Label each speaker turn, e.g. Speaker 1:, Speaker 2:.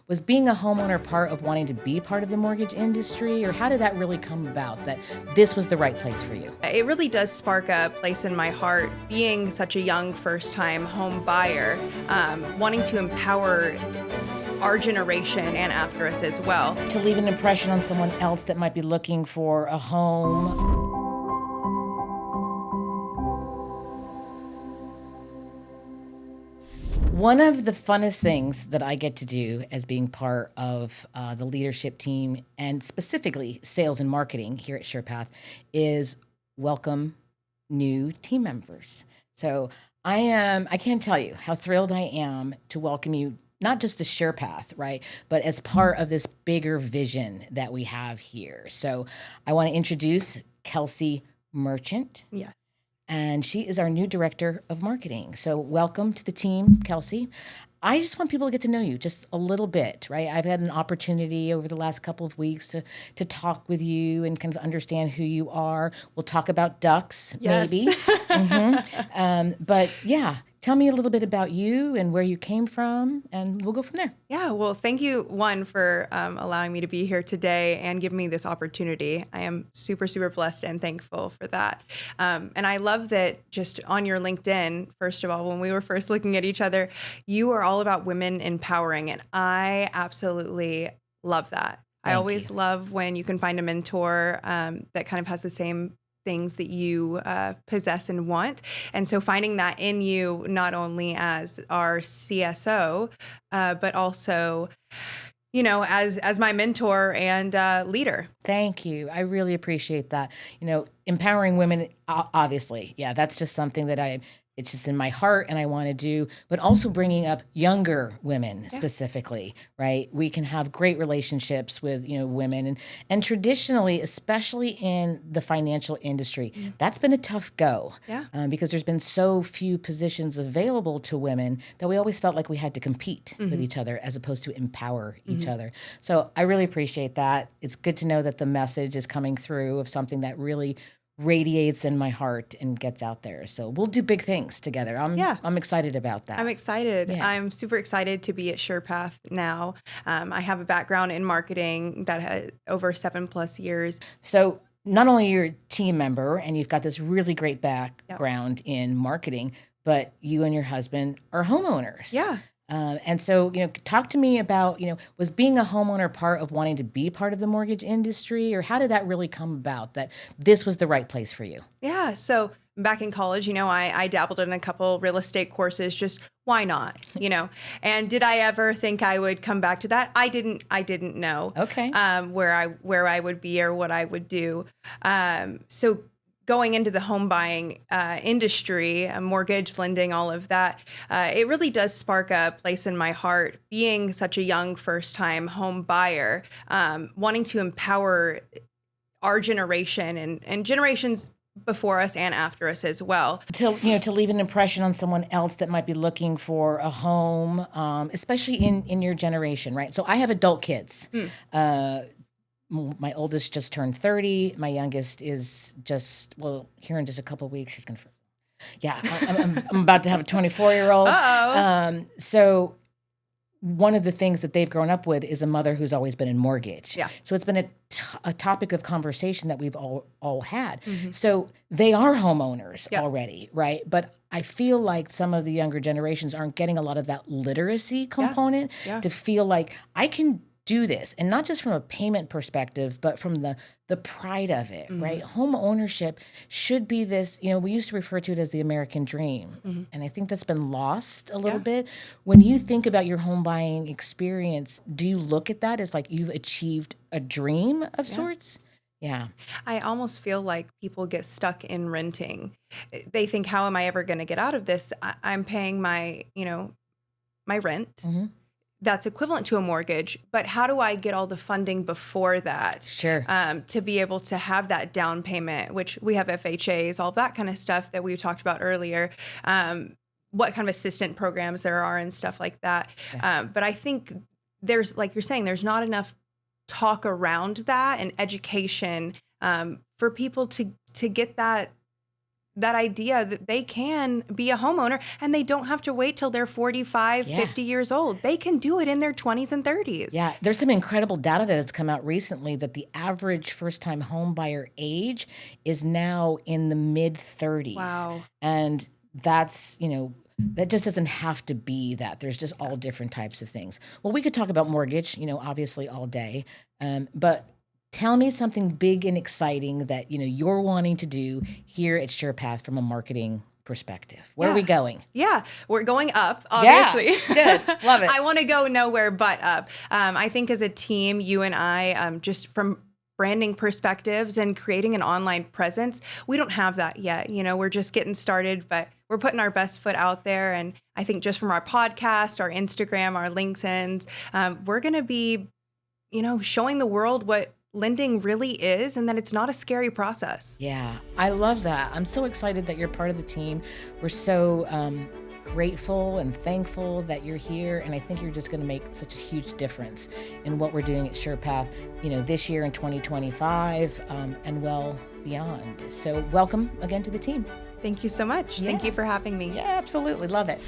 Speaker 1: was being a homeowner part of wanting to be part of the mortgage industry, or how did that really come about that this was the right place for you?
Speaker 2: It really does spark a place in my heart, being such a young first-time home buyer, wanting to empower our generation and after us as well.
Speaker 1: To leave an impression on someone else that might be looking for a home. One of the funnest things that I get to do as being part of the leadership team and specifically sales and marketing here at SurePath is welcome new team members. So I can't tell you how thrilled I am to welcome you, not just to SurePath, right, but as part of this bigger vision that we have here. So I want to introduce Kelsey Merchant.
Speaker 2: Yeah.
Speaker 1: And she is our new director of marketing. So welcome to the team, Kelsey. I just want people to get to know you just a little bit, right? I've had an opportunity over the last couple of weeks to talk with you and kind of understand who you are. We'll talk about ducks,
Speaker 2: Yes.
Speaker 1: maybe. But yeah, tell me a little bit about you and where you came from, and we'll go from there.
Speaker 2: Yeah, well, thank you, one, for allowing me to be here today and giving me this opportunity. I am super, super blessed and thankful for that. And I love that just on your LinkedIn, first of all, when we were first looking at each other, you are all about women empowering, and I absolutely love that. I
Speaker 1: Thank
Speaker 2: always
Speaker 1: you.
Speaker 2: love when you can find a mentor that kind of has the same things that you possess and want. And so finding that in you, not only as our CSO, but also, as my mentor and leader.
Speaker 1: Thank you. I really appreciate that. Empowering women, obviously, yeah, that's just something that it's just in my heart and I want to do, but also bringing up younger women specifically, right? We can have great relationships with, women and traditionally, especially in the financial industry, that's been a tough go because there's been so few positions available to women that we always felt like we had to compete with each other as opposed to empower each other. So I really appreciate that. It's good to know that the message is coming through of something that really radiates in my heart and gets out there. So we'll do big things together. I'm excited about that.
Speaker 2: I'm excited.
Speaker 1: Yeah.
Speaker 2: I'm super excited to be at SurePath now. I have a background in marketing that has over 7+ years.
Speaker 1: So not only you're a team member and you've got this really great background in marketing, but you and your husband are homeowners.
Speaker 2: Yeah.
Speaker 1: And so, talk to me about, was being a homeowner part of wanting to be part of the mortgage industry, or how did that really come about that this was the right place for you?
Speaker 2: Yeah. So back in college, I dabbled in a couple real estate courses. Just why not? And did I ever think I would come back to that? I didn't know.
Speaker 1: Okay.
Speaker 2: Where I would be or what I would do. So going into the home buying industry, mortgage lending, all of that, it really does spark a place in my heart, being such a young first-time home buyer, wanting to empower our generation and generations before us and after us as well.
Speaker 1: To leave an impression on someone else that might be looking for a home, especially in your generation, right? So I have adult kids. My oldest just turned 30. My youngest is here in just a couple of weeks, she's going to, I'm about to have a 24-year-old.
Speaker 2: Uh-oh.
Speaker 1: So one of the things that they've grown up with is a mother who's always been in mortgage.
Speaker 2: Yeah.
Speaker 1: So it's been a topic of conversation that we've all had. So they are homeowners already, right? But I feel like some of the younger generations aren't getting a lot of that literacy component to feel like I can do this, and not just from a payment perspective, but from the pride of it, right? Home ownership should be this, we used to refer to it as the American dream. And I think that's been lost a little bit. When you think about your home buying experience, do you look at that as like you've achieved a dream of sorts? Yeah.
Speaker 2: I almost feel like people get stuck in renting. They think, how am I ever going to get out of this? I'm paying my rent. That's equivalent to a mortgage, but how do I get all the funding before that?
Speaker 1: Sure.
Speaker 2: To be able to have that down payment, which we have FHAs, all that kind of stuff that we talked about earlier. What kind of assistant programs there are and stuff like that. But I think there's, like you're saying, there's not enough talk around that and education for people to get that that idea that they can be a homeowner and they don't have to wait till they're 45, 50 years old. They can do it in their 20s and 30s.
Speaker 1: Yeah, there's some incredible data that has come out recently that the average first-time home buyer age is now in the mid-30s.
Speaker 2: Wow.
Speaker 1: And that's, that just doesn't have to be that. There's just all different types of things. Well, we could talk about mortgage, obviously all day, but tell me something big and exciting that, you're wanting to do here at SurePath from a marketing perspective. Where are we going?
Speaker 2: Yeah, we're going up, obviously.
Speaker 1: Yeah, good. Love it.
Speaker 2: I want to go nowhere but up. I think as a team, you and I, just from branding perspectives and creating an online presence, we don't have that yet. We're just getting started, but we're putting our best foot out there. And I think just from our podcast, our Instagram, our LinkedIn's, we're going to be, showing the world what lending really is and that it's not a scary process.
Speaker 1: Yeah, I love that. I'm so excited that you're part of the team. We're so grateful and thankful that you're here. And I think you're just going to make such a huge difference in what we're doing at SurePath, this year in 2025 and well beyond. So welcome again to the team.
Speaker 2: Thank you so much.
Speaker 1: Yeah.
Speaker 2: Thank you for having me.
Speaker 1: Yeah, absolutely. Love it.